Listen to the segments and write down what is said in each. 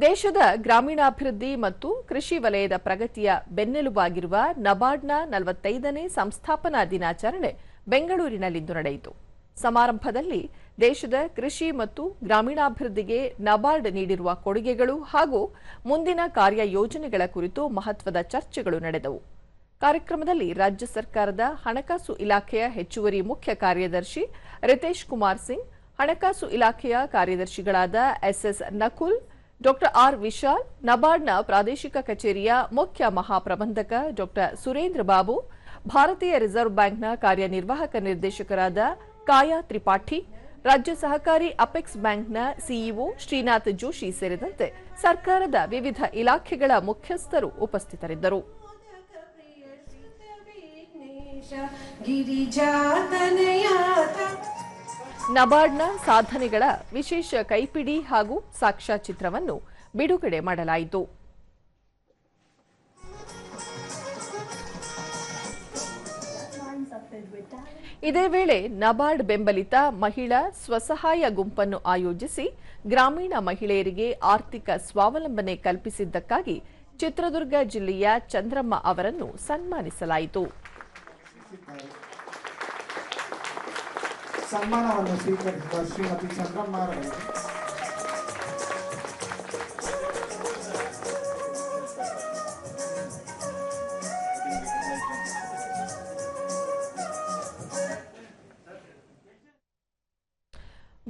ದೇಶದ ಗ್ರಾಮೀಣಾಭಿವೃದ್ಧಿ ಮತ್ತು ಕೃಷಿ ವಲಯದ ಪ್ರಗತಿಯ ಬೆನ್ನೆಲುಬಾಗಿರುವ ನಬಾರ್ಡ್ನ 45ನೇ ಸಂಸ್ಥಾಪನಾ ದಿನಾಚರಣೆ ಬೆಂಗಳೂರಿನಲ್ಲಿಂದು ನಡೆಯಿತು. ಸಮಾರಂಭದಲ್ಲಿ ದೇಶದ ಕೃಷಿ ಮತ್ತು ಗ್ರಾಮೀಣಾಭಿವೃದ್ಧಿಗೆ ನಬಾರ್ಡ್ ನೀಡಿರುವ ಕೊಡುಗೆಗಳು ಹಾಗೂ ಮುಂದಿನ ಕಾರ್ಯಯೋಜನೆಗಳ ಕುರಿತು ಮಹತ್ವದ ಚರ್ಚೆಗಳು ನಡೆದವು. ಕಾರ್ಯಕ್ರಮದಲ್ಲಿ ರಾಜ್ಯ ಸರ್ಕಾರದ ಹಣಕಾಸು ಇಲಾಖೆಯ ಹೆಚ್ಚುವರಿ ಮುಖ್ಯ ಕಾರ್ಯದರ್ಶಿ ರಿತೇಶ್ ಕುಮಾರ್ ಸಿಂಗ್, ಹಣಕಾಸು ಇಲಾಖೆಯ ಕಾರ್ಯದರ್ಶಿಗಳಾದ SS Nakul, doctor R Vishal, ನಬಾರ್ಡ್ನ ಪ್ರಾದೇಶಿಕ ಕಚೇರಿಯ ಮುಖ್ಯ ಮಹಾಪ್ರಬಂಧಕ ಡಾಕ್ಟರ್ ಸುರೇಂದ್ರ ಬಾಬು, ಭಾರತೀಯ ರಿಸರ್ವ್ ಬ್ಯಾಂಕ್ನ ಕಾರ್ಯನಿರ್ವಾಹಕ ನಿರ್ದೇಶಕರಾದ ಕಾಯಾ ತ್ರಿಪಾಠಿ, ರಾಜ್ಯ ಸಹಕಾರಿ ಅಪೆಕ್ಸ್ ಬ್ಯಾಂಕ್ನ ಸಿಇಒ ಶ್ರೀನಾಥ್ ಜೋಶಿ ಸೇರಿದಂತೆ ಸರ್ಕಾರದ ವಿವಿಧ ಇಲಾಖೆಗಳ ಮುಖ್ಯಸ್ಥರು ಉಪಸ್ಥಿತರಿದ್ದರು. ನಬಾರ್ಡ್ನ ಸಾಧನೆಗಳ ವಿಶೇಷ ಕೈಪಿಡಿ ಹಾಗೂ ಸಾಕ್ಷ್ಯಚಿತ್ರವನ್ನು ಬಿಡುಗಡೆ ಮಾಡಲಾಯಿತು. ಇದೇ ವೇಳೆ ನಬಾರ್ಡ್ ಬೆಂಬಲಿತ ಮಹಿಳಾ ಸ್ವಸಹಾಯ ಗುಂಪನ್ನು ಆಯೋಜಿಸಿ ಗ್ರಾಮೀಣ ಮಹಿಳೆಯರಿಗೆ ಆರ್ಥಿಕ ಸ್ವಾವಲಂಬನೆ ಕಲ್ಪಿಸಿದ್ದಕ್ಕಾಗಿ ಚಿತ್ರದುರ್ಗ ಜಿಲ್ಲೆಯ ಚಂದ್ರಮ್ಮ ಅವರನ್ನು ಸನ್ಮಾನಿಸಲಾಯಿತು. ಸನ್ಮಾನವನ್ನು ಸ್ವೀಕರಿಸಿದ ಶ್ರೀಮತಿ ಚಂದ್ರಮ್ಮ ಅವರು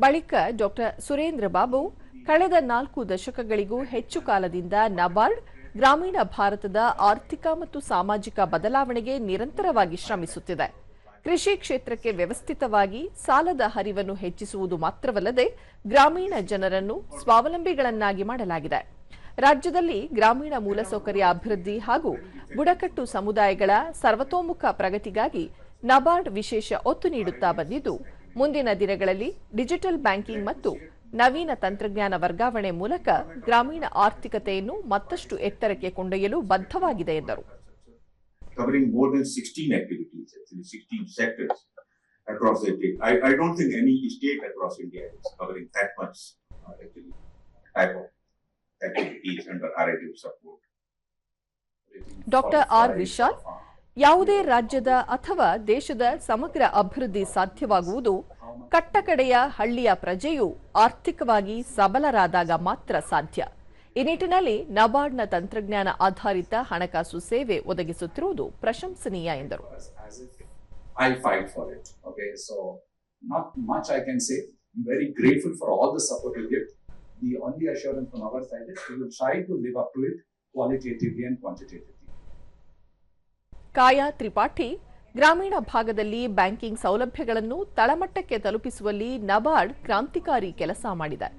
ಬಳಿಕ ಡಾಕ್ಟರ್ ಸುರೇಂದ್ರ ಬಾಬು, ಕಳೆದ 4 ದಶಕಗಳಿಗೂ ಹೆಚ್ಚು ಕಾಲದಿಂದ ನಬಾರ್ಡ್ ಗ್ರಾಮೀಣ ಭಾರತದ ಆರ್ಥಿಕ ಮತ್ತು ಸಾಮಾಜಿಕ ಬದಲಾವಣೆಗೆ ನಿರಂತರವಾಗಿ ಶ್ರಮಿಸುತ್ತಿದೆ. ಕೃಷಿ ಕ್ಷೇತ್ರಕ್ಕೆ ವ್ಯವಸ್ಥಿತವಾಗಿ ಸಾಲದ ಹರಿವನ್ನು ಹೆಚ್ಚಿಸುವುದು ಮಾತ್ರವಲ್ಲದೆ ಗ್ರಾಮೀಣ ಜನರನ್ನು ಸ್ವಾವಲಂಬಿಗಳನ್ನಾಗಿ ಮಾಡಲಾಗಿದೆ. ರಾಜ್ಯದಲ್ಲಿ ಗ್ರಾಮೀಣ ಮೂಲಸೌಕರ್ಯ ಅಭಿವೃದ್ಧಿ ಹಾಗೂ ಬುಡಕಟ್ಟು ಸಮುದಾಯಗಳ ಸರ್ವತೋಮುಖ ಪ್ರಗತಿಗಾಗಿ ನಬಾರ್ಡ್ ವಿಶೇಷ ಒತ್ತು ನೀಡುತ್ತಾ ಬಂದಿದ್ದು, ಮುಂದಿನ ದಿನಗಳಲ್ಲಿ ಡಿಜಿಟಲ್ ಬ್ಯಾಂಕಿಂಗ್ ಮತ್ತು ನವೀನ ತಂತ್ರಜ್ಞಾನ ವರ್ಗಾವಣೆ ಮೂಲಕ ಗ್ರಾಮೀಣ ಆರ್ಥಿಕತೆಯನ್ನು ಮತ್ತಷ್ಟು ಎತ್ತರಕ್ಕೆ ಕೊಂಡೊಯ್ಯಲು ಬದ್ಧವಾಗಿದೆ ಎಂದರು. Covering more than 16 activities, actually 16 sectors across the state. I don't think any state across India is covering that much actually type of activities under RITF support. Doctor R Vishal, ಯಾವುದೇ ರಾಜ್ಯದ ಅಥವಾ ದೇಶದ ಸಮಗ್ರ ಅಭಿವೃದ್ಧಿ ಸಾಧ್ಯವಾಗುವುದು ಕಟ್ಟಕಡೆಯ ಹಳ್ಳಿಯ ಪ್ರಜೆಯು ಆರ್ಥಿಕವಾಗಿ ಸಬಲರಾದಾಗ ಮಾತ್ರ ಸಾಧ್ಯ. ಈ ನಿಟ್ಟಿನಲ್ಲಿ ನಬಾರ್ಡ್ನ ತಂತ್ರಜ್ಞಾನ ಆಧಾರಿತ ಹಣಕಾಸು ಸೇವೆ ಒದಗಿಸುತ್ತಿರುವುದು ಪ್ರಶಂಸನೀಯ ಎಂದರು. I'll fight for it. Okay, so not much I can say. I'm very grateful for all the support you give. The only assurance from our side is we will try to live up to it qualitatively and quantitatively. ಕಾಯಾ ತ್ರಿಪಾಠಿ, ಗ್ರಾಮೀಣ ಭಾಗದಲ್ಲಿ banking ಸೌಲಭ್ಯಗಳನ್ನು ತಳಮಟ್ಟಕ್ಕೆ ತಲುಪಿಸುವಲ್ಲಿ ನಬಾರ್ಡ್ ಕ್ರಾಂತಿಕಾರಿ ಕೆಲಸ ಮಾಡಿದೆ.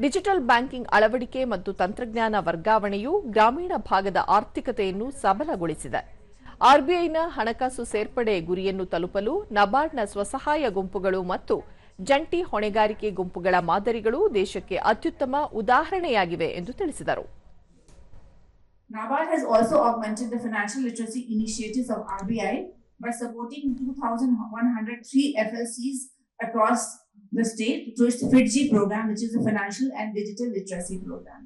Digital banking ಅಳವಡಿಕೆ ಮತ್ತು ತಂತ್ರಜ್ಞಾನ ವರ್ಗಾವಣೆಯು ಗ್ರಾಮೀಣ ಭಾಗದ ಆರ್ಥಿಕತೆಯನ್ನು ಸಬಲಗೊಳಿಸಿದೆ. ಆರ್ಬಿಐನ ಹಣಕಾಸು ಸೇರ್ಪಡೆ ಗುರಿಯನ್ನು ತಲುಪಲು ನಬಾರ್ಡ್ನ ಸ್ವಸಹಾಯ ಗುಂಪುಗಳು ಮತ್ತು ಜಂಟಿ ಹೊಣೆಗಾರಿಕೆ ಗುಂಪುಗಳ ಮಾದರಿಗಳು ದೇಶಕ್ಕೆ ಅತ್ಯುತ್ತಮ ಉದಾಹರಣೆಯಾಗಿವೆ ಎಂದು ತಿಳಿಸಿದರು. NABARD has also augmented the financial literacy initiatives of RBI by supporting 2,103 FLCs across the state through its FITG program, which is a financial and digital literacy program.